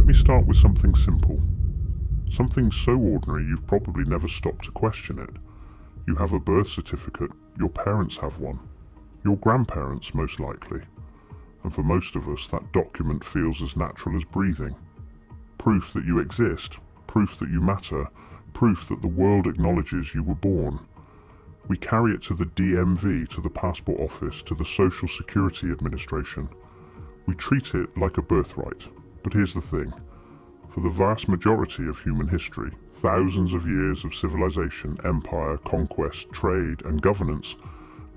me start with something simple. Something so ordinary you've probably never stopped to question it. You have a birth certificate, your parents have one, your grandparents most likely. And for most of us, that document feels as natural as breathing. Proof that you exist, proof that you matter, proof that the world acknowledges you were born. We carry it to the DMV, to the passport office, to the Social Security Administration. We treat it like a birthright. But here's the thing. For the vast majority of human history, thousands of years of civilization, empire, conquest, trade, and governance,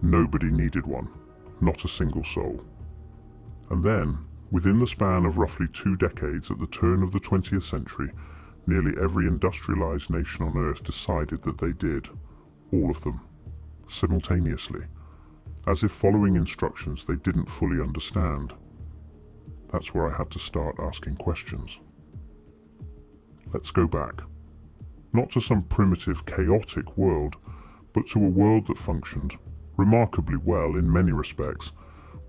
nobody needed one. Not a single soul. And then, within the span of roughly 2 decades at the turn of the 20th century, nearly every industrialized nation on Earth decided that they did. All of them. Simultaneously. As if following instructions they didn't fully understand. That's where I had to start asking questions. Let's go back. Not to some primitive, chaotic world, but to a world that functioned remarkably well in many respects,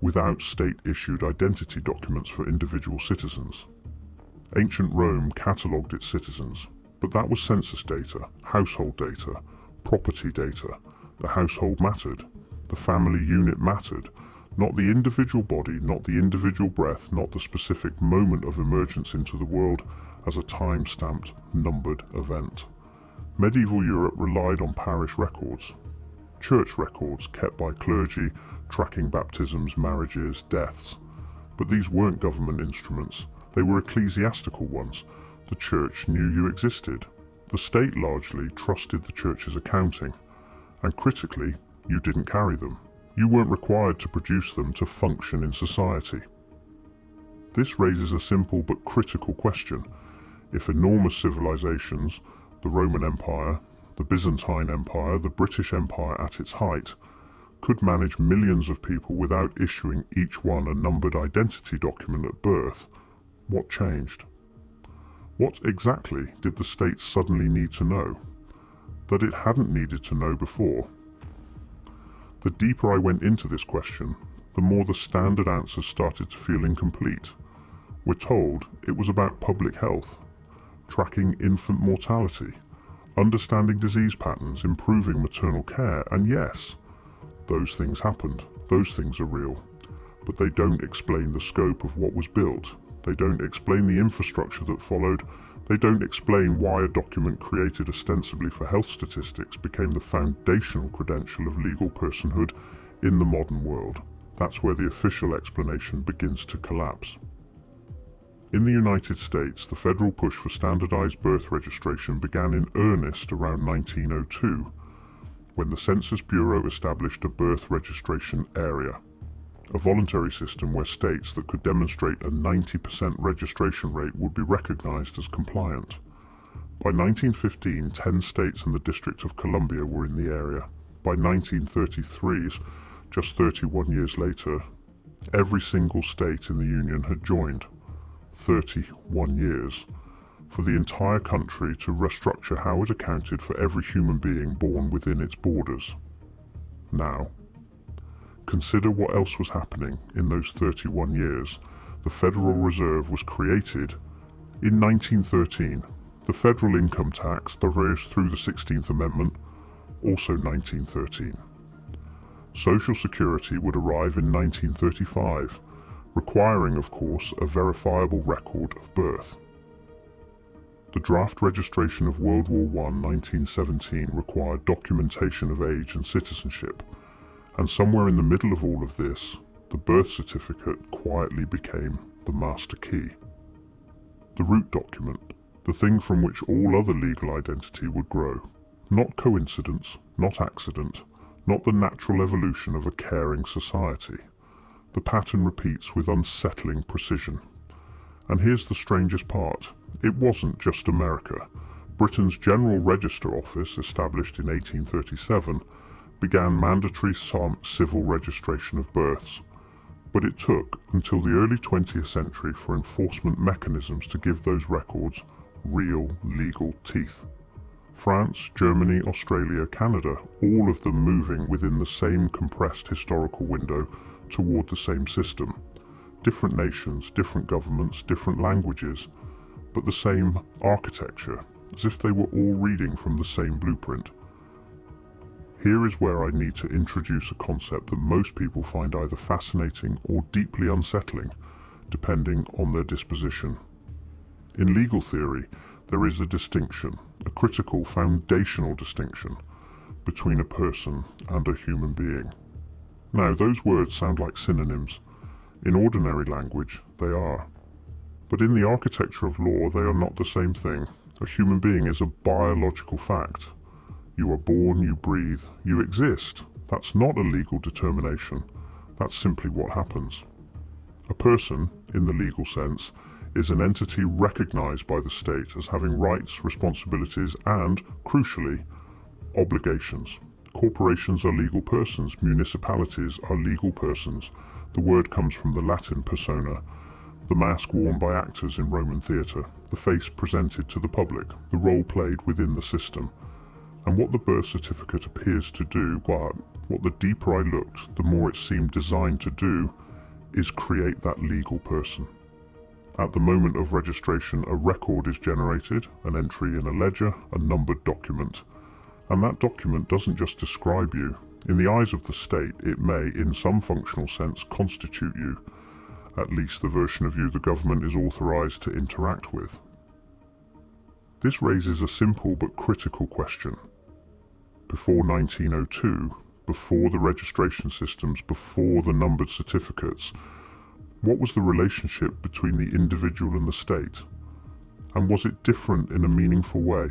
without state-issued identity documents for individual citizens. Ancient Rome catalogued its citizens, but that was census data, household data, property data. The household mattered, the family unit mattered, not the individual body, not the individual breath, not the specific moment of emergence into the world as a time-stamped, numbered event. Medieval Europe relied on parish records, church records kept by clergy, tracking baptisms, marriages, deaths. But these weren't government instruments, they were ecclesiastical ones. The church knew you existed. The state largely trusted the church's accounting. And critically, you didn't carry them. You weren't required to produce them to function in society. This raises a simple but critical question. If enormous civilizations, the Roman Empire, the Byzantine Empire, the British Empire at its height, could manage millions of people without issuing each one a numbered identity document at birth, what changed? What exactly did the state suddenly need to know that it hadn't needed to know before? The deeper I went into this question, the more the standard answers started to feel incomplete. We're told it was about public health, tracking infant mortality, understanding disease patterns, improving maternal care, and yes, those things happened, those things are real, but they don't explain the scope of what was built. They don't explain the infrastructure that followed. They don't explain why a document created ostensibly for health statistics became the foundational credential of legal personhood in the modern world. That's where the official explanation begins to collapse. In the United States, the federal push for standardized birth registration began in earnest around 1902, when the Census Bureau established a birth registration area, a voluntary system where states that could demonstrate a 90% registration rate would be recognized as compliant. By 1915, 10 states and the District of Columbia were in the area. By 1933, just 31 years later, every single state in the Union had joined. 31 years. For the entire country to restructure how it accounted for every human being born within its borders. Now, consider what else was happening in those 31 years. The Federal Reserve was created in 1913. The federal income tax arose through the 16th Amendment, also 1913. Social Security would arrive in 1935, requiring, of course, a verifiable record of birth. The draft registration of World War I, 1917, required documentation of age and citizenship, and somewhere in the middle of all of this, the birth certificate quietly became the master key. The root document, the thing from which all other legal identity would grow. Not coincidence, not accident, not the natural evolution of a caring society. The pattern repeats with unsettling precision. And here's the strangest part. It wasn't just America. Britain's General Register Office, established in 1837, began mandatory civil registration of births. But it took until the early 20th century for enforcement mechanisms to give those records real legal teeth. France, Germany, Australia, Canada, all of them moving within the same compressed historical window toward the same system. Different nations, different governments, different languages, but the same architecture, as if they were all reading from the same blueprint. Here is where I need to introduce a concept that most people find either fascinating or deeply unsettling, depending on their disposition. In legal theory, there is a distinction, a critical, foundational distinction, between a person and a human being. Now, those words sound like synonyms. In ordinary language, they are. But in the architecture of law, they are not the same thing. A human being is a biological fact. You are born, you breathe, you exist. That's not a legal determination. That's simply what happens. A person, in the legal sense, is an entity recognized by the state as having rights, responsibilities, and, crucially, obligations. Corporations are legal persons. Municipalities are legal persons. The word comes from the Latin persona, the mask worn by actors in Roman theatre, the face presented to the public, the role played within the system. And what the birth certificate appears to do, what the deeper I looked, the more it seemed designed to do, is create that legal person. At the moment of registration, a record is generated, an entry in a ledger, a numbered document. And that document doesn't just describe you. In the eyes of the state, it may, in some functional sense, constitute you, at least the version of you the government is authorized to interact with. This raises a simple but critical question. Before 1902, before the registration systems, before the numbered certificates, what was the relationship between the individual and the state? And was it different in a meaningful way?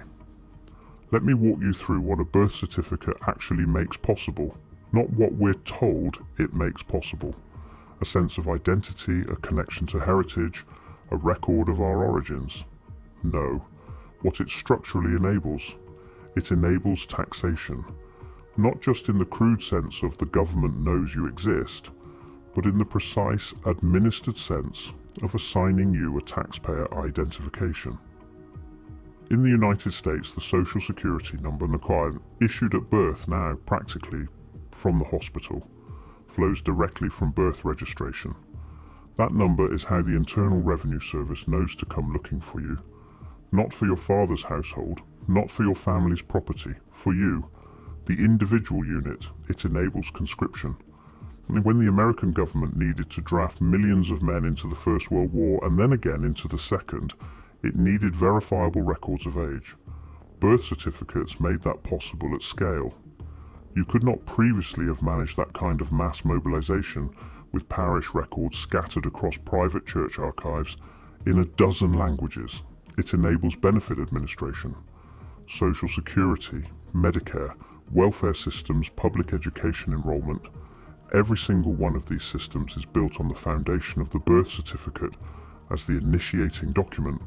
Let me walk you through what a birth certificate actually makes possible, not what we're told it makes possible. A sense of identity, a connection to heritage, a record of our origins. No, what it structurally enables. It enables taxation, not just in the crude sense of the government knows you exist, but in the precise, administered sense of assigning you a taxpayer identification. In the United States, the Social Security number, NACI, issued at birth now practically from the hospital, flows directly from birth registration. That number is how the Internal Revenue Service knows to come looking for you. Not for your father's household, not for your family's property, for you, the individual unit. It enables conscription. When the American government needed to draft millions of men into the First World War and then again into the Second, it needed verifiable records of age. Birth certificates made that possible at scale. You could not previously have managed that kind of mass mobilization with parish records scattered across private church archives in a dozen languages. It enables benefit administration, Social Security, Medicare, welfare systems, public education enrollment. Every single one of these systems is built on the foundation of the birth certificate as the initiating document.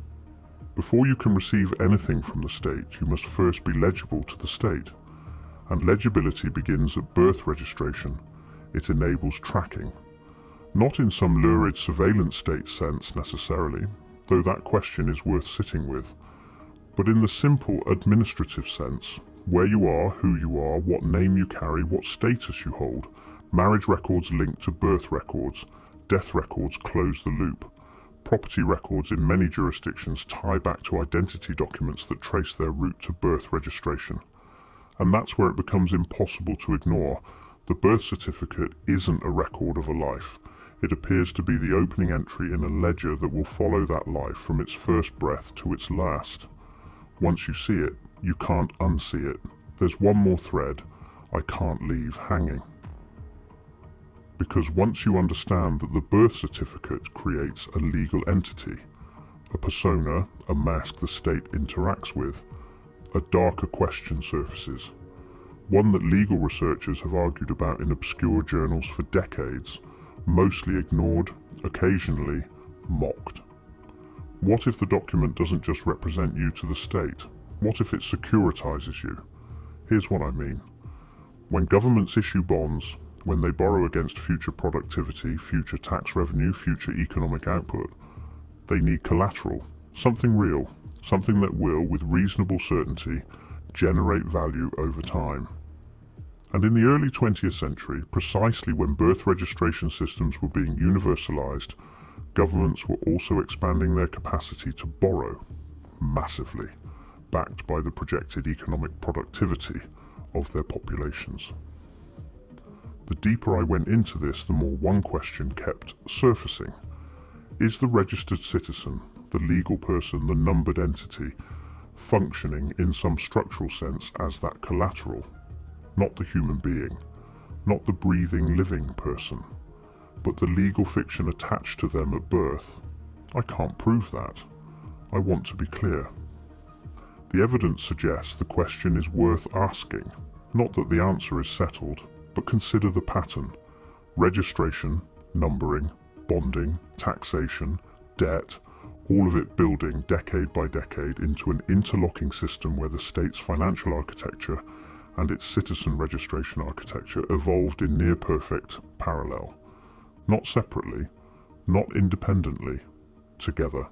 Before you can receive anything from the state, you must first be legible to the state. And legibility begins at birth registration. It enables tracking. Not in some lurid surveillance state sense necessarily, though that question is worth sitting with, but in the simple administrative sense, where you are, who you are, what name you carry, what status you hold. Marriage records link to birth records. Death records close the loop. Property records in many jurisdictions tie back to identity documents that trace their route to birth registration. And that's where it becomes impossible to ignore. The birth certificate isn't a record of a life. It appears to be the opening entry in a ledger that will follow that life from its first breath to its last. Once you see it, you can't unsee it. There's one more thread I can't leave hanging. Because once you understand that the birth certificate creates a legal entity, a persona, a mask the state interacts with, a darker question surfaces. One that legal researchers have argued about in obscure journals for decades, mostly ignored, occasionally mocked. What if the document doesn't just represent you to the state? What if it securitizes you? Here's what I mean. When governments issue bonds, when they borrow against future productivity, future tax revenue, future economic output, they need collateral, something real, something that will, with reasonable certainty, generate value over time. And in the early 20th century, precisely when birth registration systems were being universalized, governments were also expanding their capacity to borrow, massively, backed by the projected economic productivity of their populations. The deeper I went into this, the more one question kept surfacing. Is the registered citizen, the legal person, the numbered entity, functioning in some structural sense as that collateral, not the human being, not the breathing, living person, but the legal fiction attached to them at birth? I can't prove that. I want to be clear. The evidence suggests the question is worth asking, not that the answer is settled, but consider the pattern. Registration, numbering, bonding, taxation, debt, all of it building decade by decade into an interlocking system where the state's financial architecture and its citizen registration architecture evolved in near-perfect parallel. Not separately, not independently, together.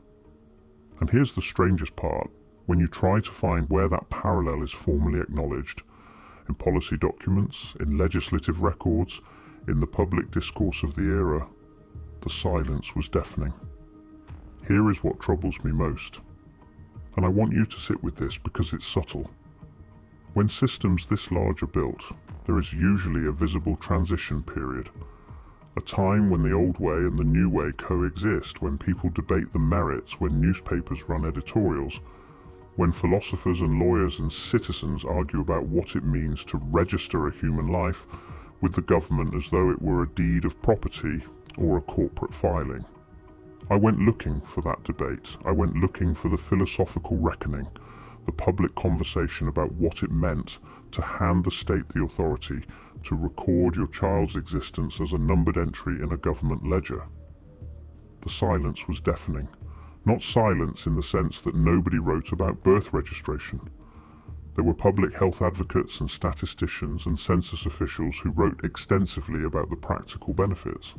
And here's the strangest part. When you try to find where that parallel is formally acknowledged, in policy documents, in legislative records, in the public discourse of the era, the silence was deafening. Here is what troubles me most, and I want you to sit with this because it's subtle. When systems this large are built, there is usually a visible transition period, a time when the old way and the new way coexist, when people debate the merits, when newspapers run editorials, when philosophers and lawyers and citizens argue about what it means to register a human life with the government as though it were a deed of property or a corporate filing. I went looking for that debate. I went looking for the philosophical reckoning, the public conversation about what it meant to hand the state the authority to record your child's existence as a numbered entry in a government ledger. The silence was deafening. Not silence in the sense that nobody wrote about birth registration. There were public health advocates and statisticians and census officials who wrote extensively about the practical benefits.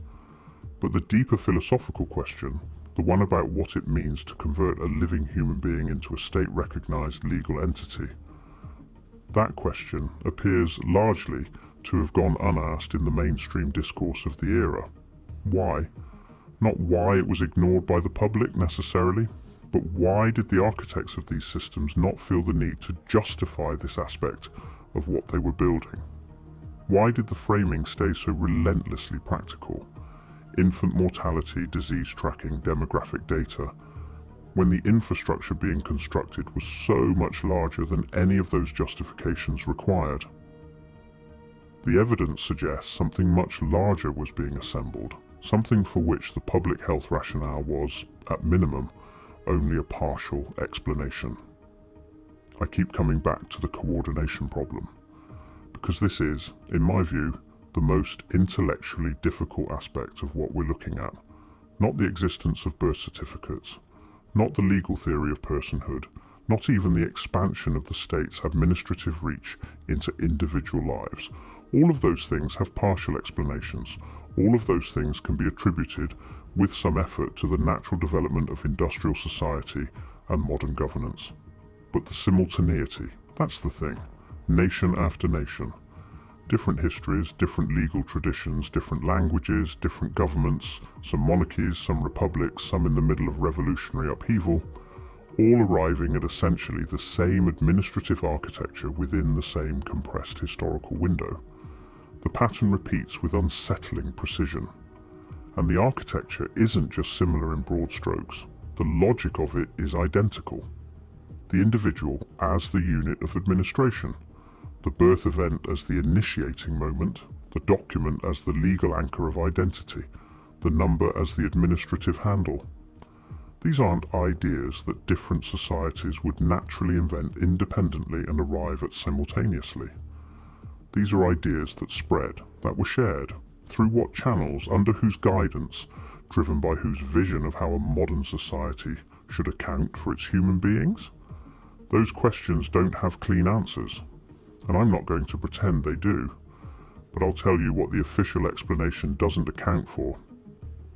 But the deeper philosophical question, the one about what it means to convert a living human being into a state-recognized legal entity, that question appears largely to have gone unasked in the mainstream discourse of the era. Why? Not why it was ignored by the public necessarily, but why did the architects of these systems not feel the need to justify this aspect of what they were building? Why did the framing stay so relentlessly practical? Infant mortality, disease tracking, demographic data, when the infrastructure being constructed was so much larger than any of those justifications required. The evidence suggests something much larger was being assembled, something for which the public health rationale was, at minimum, only a partial explanation. I keep coming back to the coordination problem, because this is, in my view, the most intellectually difficult aspect of what we're looking at. Not the existence of birth certificates, not the legal theory of personhood, not even the expansion of the state's administrative reach into individual lives. All of those things have partial explanations. All of those things can be attributed, with some effort, to the natural development of industrial society and modern governance. But the simultaneity, that's the thing. Nation after nation. Different histories, different legal traditions, different languages, different governments, some monarchies, some republics, some in the middle of revolutionary upheaval, all arriving at essentially the same administrative architecture within the same compressed historical window. The pattern repeats with unsettling precision. And the architecture isn't just similar in broad strokes. The logic of it is identical. The individual as the unit of administration, the birth event as the initiating moment, the document as the legal anchor of identity, the number as the administrative handle. These aren't ideas that different societies would naturally invent independently and arrive at simultaneously. These are ideas that spread, that were shared. Through what channels, under whose guidance, driven by whose vision of how a modern society should account for its human beings? Those questions don't have clean answers, and I'm not going to pretend they do. But I'll tell you what the official explanation doesn't account for.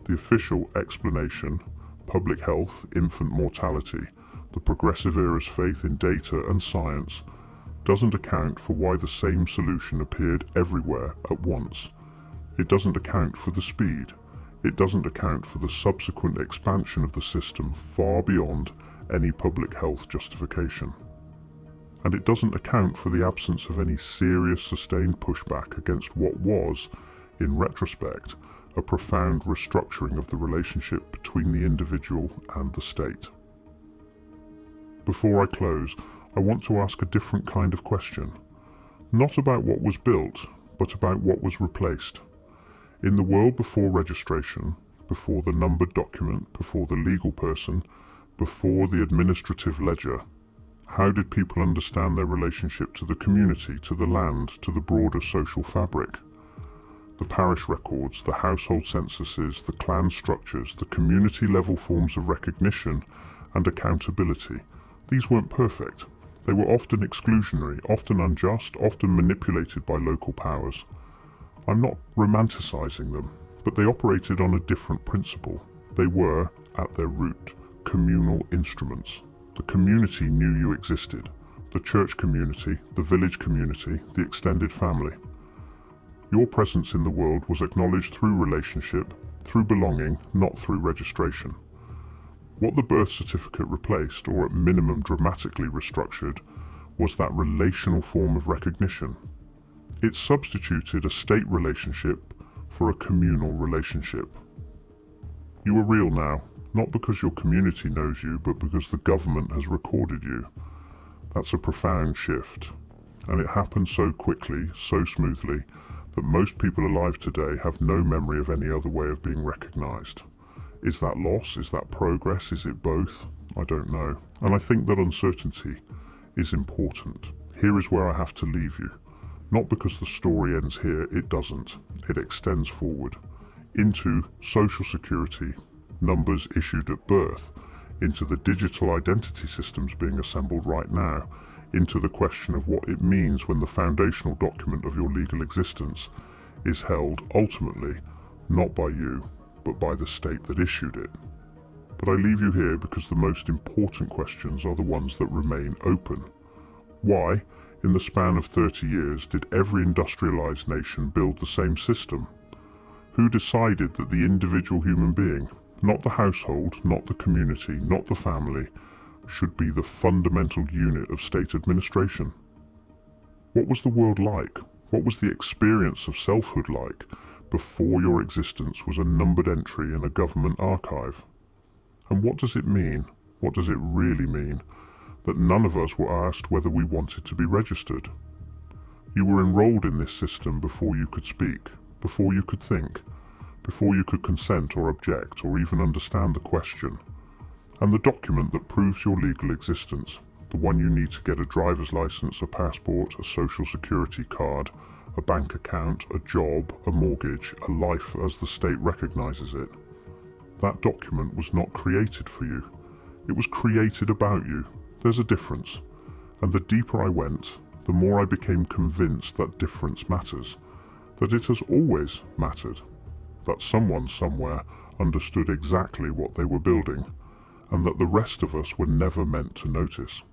The official explanation, public health, infant mortality, the progressive era's faith in data and science, doesn't account for why the same solution appeared everywhere at once. It doesn't account for the speed. It doesn't account for the subsequent expansion of the system far beyond any public health justification. And it doesn't account for the absence of any serious sustained pushback against what was, in retrospect, a profound restructuring of the relationship between the individual and the state. Before I close, I want to ask a different kind of question. Not about what was built, but about what was replaced. In the world before registration, before the numbered document, before the legal person, before the administrative ledger, how did people understand their relationship to the community, to the land, to the broader social fabric? The parish records, the household censuses, the clan structures, the community-level forms of recognition and accountability, these weren't perfect. They were often exclusionary, often unjust, often manipulated by local powers. I'm not romanticizing them, but they operated on a different principle. They were, at their root, communal instruments. The community knew you existed. The church community, the village community, the extended family. Your presence in the world was acknowledged through relationship, through belonging, not through registration. What the birth certificate replaced, or at minimum dramatically restructured, was that relational form of recognition. It substituted a state relationship for a communal relationship. You are real now, not because your community knows you, but because the government has recorded you. That's a profound shift, and it happened so quickly, so smoothly, that most people alive today have no memory of any other way of being recognized. Is that loss? Is that progress? Is it both? I don't know. And I think that uncertainty is important. Here is where I have to leave you. Not because the story ends here, it doesn't. It extends forward into social security, numbers issued at birth, into the digital identity systems being assembled right now, into the question of what it means when the foundational document of your legal existence is held ultimately not by you, but by the state that issued it. But I leave you here because the most important questions are the ones that remain open. Why, in the span of 30 years, did every industrialized nation build the same system? Who decided that the individual human being, not the household, not the community, not the family, should be the fundamental unit of state administration? What was the world like? What was the experience of selfhood like before your existence was a numbered entry in a government archive? And what does it mean? What does it really mean that none of us were asked whether we wanted to be registered? You were enrolled in this system before you could speak, before you could think, before you could consent or object or even understand the question. And the document that proves your legal existence, the one you need to get a driver's license, a passport, a social security card, a bank account, a job, a mortgage, a life as the state recognizes it. That document was not created for you. It was created about you. There's a difference. And the deeper I went, the more I became convinced that difference matters, that it has always mattered, that someone somewhere understood exactly what they were building, and that the rest of us were never meant to notice.